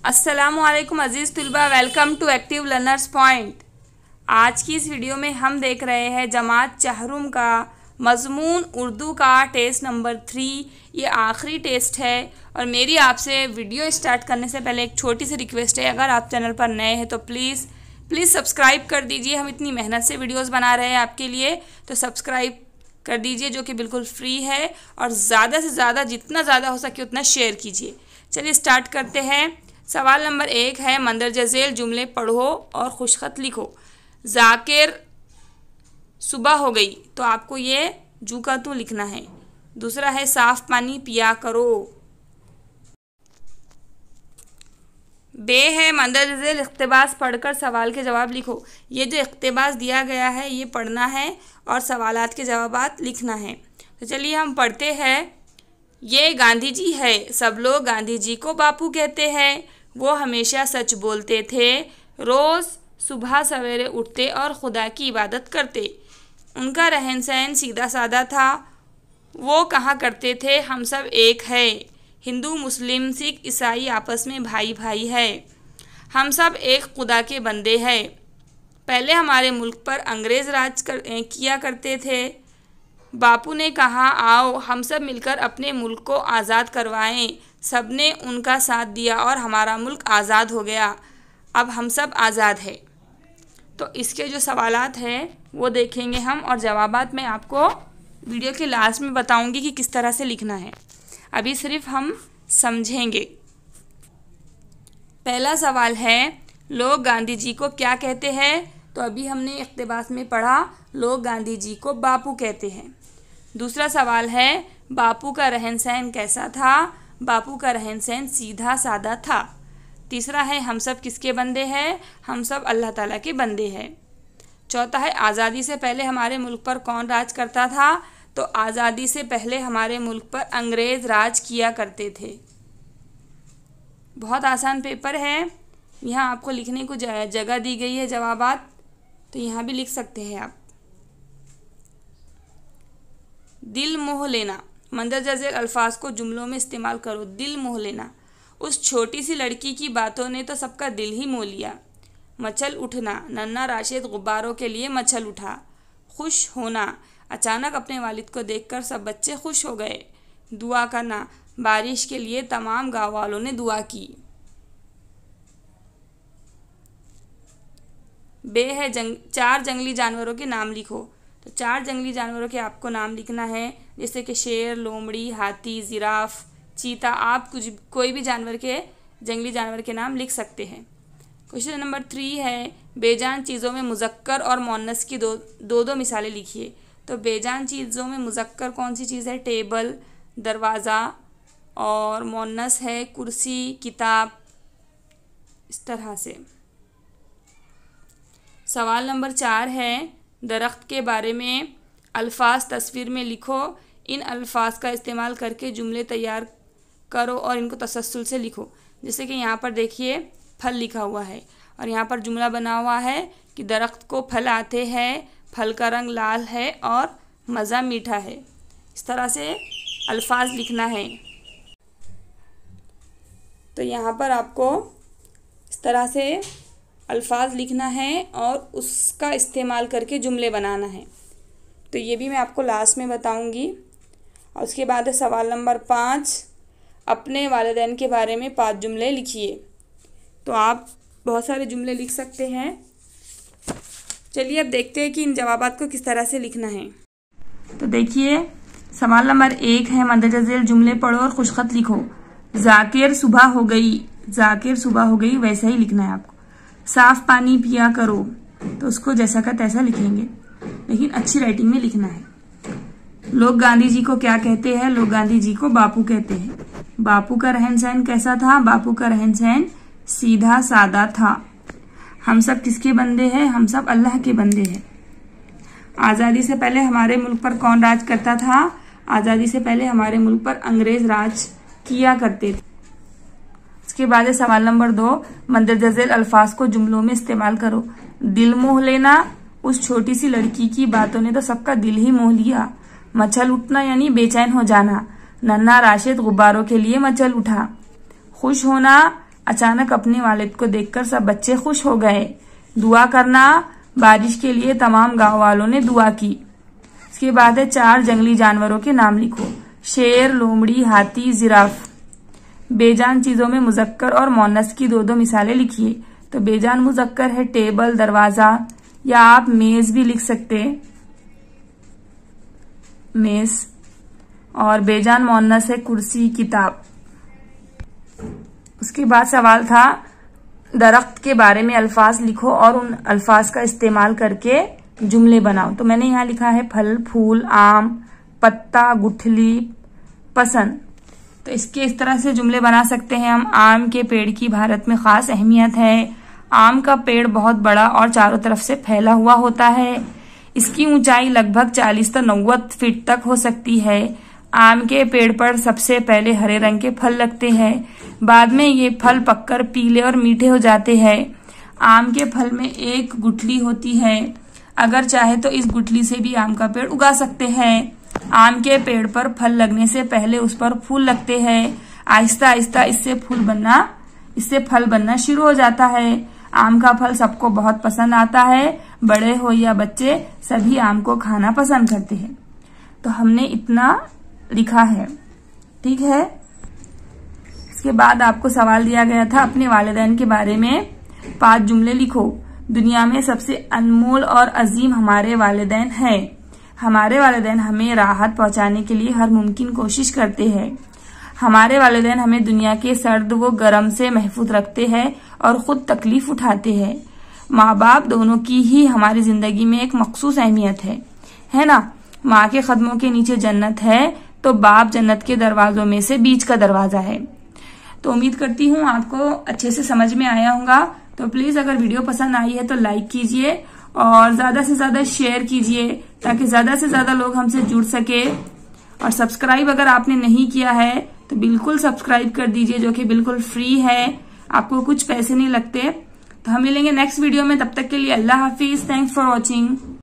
अस्सलामुअलैकुम अज़ीज़ तुलबा, welcome to active learners point. आज की इस वीडियो में हम देख रहे हैं जमात चहरुम का मज़मून उर्दू का टेस्ट नंबर 3। ये आखिरी टेस्ट है और मेरी आपसे वीडियो स्टार्ट करने से पहले एक छोटी सी रिक्वेस्ट है, अगर आप चैनल पर नए हैं तो प्लीज़ सब्सक्राइब कर दीजिए। हम इतनी मेहनत से वीडियोज़ बना रहे हैं आपके लिए, तो सब्सक्राइब कर दीजिए जो कि बिल्कुल फ्री है, और ज़्यादा से ज़्यादा जितना ज़्यादा हो सके उतना शेयर कीजिए। चलिए स्टार्ट करते हैं। सवाल नंबर 1 है, मंदरजा झेल जुमले पढ़ो और खुशखत लिखो। जाकिर सुबह हो गई, तो आपको ये जू का तू लिखना है। दूसरा है, साफ पानी पिया करो। बे है, मंदरजा झेल इख्तिबास पढ़कर सवाल के जवाब लिखो। ये जो इख्तिबास दिया गया है ये पढ़ना है और सवालात के जवाबात लिखना है। तो चलिए हम पढ़ते हैं। ये गांधी जी है, सब लोग गांधी जी को बापू कहते हैं। वो हमेशा सच बोलते थे, रोज़ सुबह सवेरे उठते और खुदा की इबादत करते। उनका रहन सहन सीधा साधा था। वो कहा करते थे, हम सब एक है। हिंदू मुस्लिम सिख ईसाई आपस में भाई भाई है। हम सब एक खुदा के बंदे हैं। पहले हमारे मुल्क पर अंग्रेज़ राज किया करते थे। बापू ने कहा, आओ हम सब मिलकर अपने मुल्क को आज़ाद करवाएं। सबने उनका साथ दिया और हमारा मुल्क आज़ाद हो गया। अब हम सब आज़ाद है। तो इसके जो सवालात हैं वो देखेंगे हम, और जवाबात मैं आपको वीडियो के लास्ट में बताऊंगी कि किस तरह से लिखना है। अभी सिर्फ हम समझेंगे। पहला सवाल है, लोग गांधी जी को क्या कहते हैं? तो अभी हमने इख्तिबास में पढ़ा, लोग गांधी जी को बापू कहते हैं। दूसरा सवाल है, बापू का रहन सहन कैसा था? बापू का रहन सहन सीधा साधा था। तीसरा है, हम सब किसके बंदे हैं? हम सब अल्लाह ताला के बंदे हैं। चौथा है, आज़ादी से पहले हमारे मुल्क पर कौन राज करता था? तो आज़ादी से पहले हमारे मुल्क पर अंग्रेज़ राज किया करते थे। बहुत आसान पेपर है। यहाँ आपको लिखने को जगह दी गई है जवाबात, तो यहाँ भी लिख सकते हैं आप। दिल मोह लेना, मंदरजा झेल अल्फाज को जुमलों में इस्तेमाल करो। दिल मोह लेना, उस छोटी सी लड़की की बातों ने तो सबका दिल ही मोह लिया। मचल उठना, नन्ना राशिद गुब्बारों के लिए मचल उठा। खुश होना, अचानक अपने वालिद को देखकर सब बच्चे खुश हो गए। दुआ करना, बारिश के लिए तमाम गाँव वालों ने दुआ की। बे है, 4 जंगली जानवरों के नाम लिखो। तो 4 जंगली जानवरों के आपको नाम लिखना है, जैसे कि शेर, लोमड़ी, हाथी, जिराफ, चीता। आप कोई भी जंगली जानवर के नाम लिख सकते हैं। क्वेश्चन नंबर 3 है, बेजान चीज़ों में मुज़क्कर और मुअन्नस की दो मिसालें लिखिए। तो बेजान चीज़ों में मुज़क्कर कौन सी चीज़ है? टेबल, दरवाज़ा, और मुअन्नस है कुर्सी, किताब। इस तरह से। सवाल नंबर 4 है, दरख्त के बारे में अल्फाज तस्वीर में लिखो। इन अल्फाज का इस्तेमाल करके जुमले तैयार करो और इनको तसल्सल से लिखो। जैसे कि यहाँ पर देखिए फल लिखा हुआ है और यहाँ पर जुमला बना हुआ है कि दरख्त को फल आते हैं, फल का रंग लाल है और मज़ा मीठा है। इस तरह से अल्फाज लिखना है। तो यहाँ पर आपको इस तरह से अल्फाज लिखना है और उसका इस्तेमाल करके जुमले बनाना है। तो ये भी मैं आपको लास्ट में बताऊंगी। और उसके बाद है सवाल नंबर 5, अपने वालिदैन के बारे में 5 जुमले लिखिए। तो आप बहुत सारे जुमले लिख सकते हैं। चलिए अब देखते हैं कि इन जवाबात को किस तरह से लिखना है। तो देखिए सवाल नंबर 1 है, मंदरजा झेल जुमले पढ़ो और खुशखत लिखो। जाकिर सुबह हो गई, जाकिर सुबह हो गई वैसा ही लिखना है आपको। साफ पानी पिया करो, तो उसको जैसा का तैसा लिखेंगे, लेकिन अच्छी राइटिंग में लिखना है। लोग गांधी जी को क्या कहते हैं? लोग गांधी जी को बापू कहते हैं। बापू का रहन सहन कैसा था? बापू का रहन सहन सीधा सादा था। हम सब किसके बंदे हैं? हम सब अल्लाह के बंदे हैं। आज़ादी से पहले हमारे मुल्क पर कौन राज करता था? आज़ादी से पहले हमारे मुल्क पर अंग्रेज राज किया करते थे। इसके बाद है सवाल नंबर 2, मंदरजा झेल अल्फाज को जुमलों में इस्तेमाल करो। दिल मोह लेना, उस छोटी सी लड़की की बातों ने तो सबका दिल ही मोह लिया। मचल उठना यानी बेचैन हो जाना, नन्ना राशिद गुब्बारों के लिए मचल उठा। खुश होना, अचानक अपने वालिद को देखकर सब बच्चे खुश हो गए। दुआ करना, बारिश के लिए तमाम गांव वालों ने दुआ की। इसके बाद है 4 जंगली जानवरों के नाम लिखो। शेर, लोमड़ी, हाथी, जिराफ। बेजान चीजों में मुजक्कर और मोनस की 2-2 मिसालें लिखिए। तो बेजान मुजक्कर है टेबल, दरवाजा, या आप मेज भी लिख सकते हैं, मेज। और बेजान मोनस है कुर्सी, किताब। उसके बाद सवाल था दरख्त के बारे में अल्फाज लिखो और उन अल्फाज का इस्तेमाल करके जुमले बनाओ। तो मैंने यहाँ लिखा है फल, फूल, आम, पत्ता, गुठली, पसंद। तो इसके इस तरह से जुमले बना सकते हैं हम। आम के पेड़ की भारत में खास अहमियत है। आम का पेड़ बहुत बड़ा और चारों तरफ से फैला हुआ होता है। इसकी ऊंचाई लगभग 40 से 90 फीट तक हो सकती है। आम के पेड़ पर सबसे पहले हरे रंग के फल लगते हैं, बाद में ये फल पककर पीले और मीठे हो जाते हैं। आम के फल में एक गुठली होती है। अगर चाहे तो इस गुठली से भी आम का पेड़ उगा सकते हैं। आम के पेड़ पर फल लगने से पहले उस पर फूल लगते हैं। आहिस्ता आहिस्ता इससे फल बनना शुरू हो जाता है। आम का फल सबको बहुत पसंद आता है। बड़े हो या बच्चे सभी आम को खाना पसंद करते हैं। तो हमने इतना लिखा है, ठीक है। इसके बाद आपको सवाल दिया गया था अपने वालिदैन के बारे में 5 जुमले लिखो। दुनिया में सबसे अनमोल और अजीम हमारे वालिदैन हैं। हमारे वालिदैन हमें राहत पहुंचाने के लिए हर मुमकिन कोशिश करते हैं। हमारे वालिदैन हमें दुनिया के सर्द व गर्म से महफूज रखते हैं और खुद तकलीफ उठाते हैं। माँ बाप दोनों की ही हमारी जिंदगी में एक मखसूस अहमियत है ना। माँ के कदमों के नीचे जन्नत है तो बाप जन्नत के दरवाजों में से बीच का दरवाजा है। तो उम्मीद करती हूँ आपको अच्छे से समझ में आया होगा। तो प्लीज अगर वीडियो पसंद आई है तो लाइक कीजिए और ज्यादा से ज्यादा शेयर कीजिए ताकि ज्यादा से ज्यादा लोग हमसे जुड़ सके। और सब्सक्राइब अगर आपने नहीं किया है तो बिल्कुल सब्सक्राइब कर दीजिए, जो कि बिल्कुल फ्री है, आपको कुछ पैसे नहीं लगते। तो हम मिलेंगे नेक्स्ट वीडियो में, तब तक के लिए अल्लाह हाफिज। Thanks for watching.